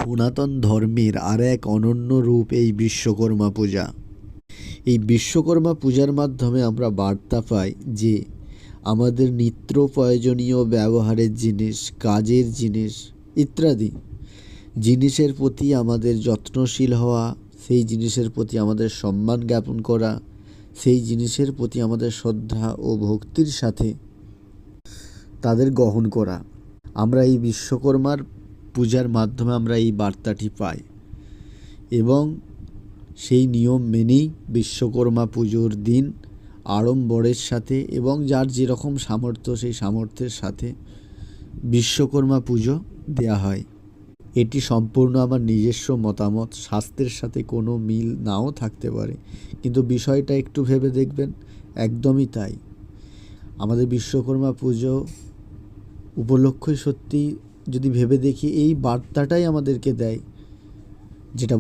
সনাতন ধর্মের আর এক অনন্য রূপ এই বিশ্বকর্মা পূজা। এই বিশ্বকর্মা পূজার মাধ্যমে আমরা বার্তা পাই যে আমাদের নিত্য প্রয়োজনীয় ব্যবহারের জিনিস, কাজের জিনিস ইত্যাদি জিনিসের প্রতি আমাদের যত্নশীল হওয়া, সেই জিনিসের প্রতি আমাদের সম্মান জ্ঞাপন করা, সেই জিনিসের প্রতি আমাদের শ্রদ্ধা ও ভক্তির সাথে তাদের গ্রহণ করা। আমরা এই বিশ্বকর্মার পূজার মাধ্যমে আমরা এই বার্তাটি পাই এবং সেই নিয়ম মেনেই বিশ্বকর্মা পুজোর দিন আড়ম্বরের সাথে এবং যার যেরকম সামর্থ্য সেই সামর্থ্যের সাথে বিশ্বকর্মা পুজো দেয়া হয়। এটি সম্পূর্ণ আমার নিজস্ব মতামত, শাস্ত্রের সাথে কোনো মিল নাও থাকতে পারে, কিন্তু বিষয়টা একটু ভেবে দেখবেন, একদমই তাই। আমাদের বিশ্বকর্মা পুজো উপলক্ষই সত্যি যদি ভেবে দেখি এই বার্তাটাই আমাদেরকে দেয়, যেটা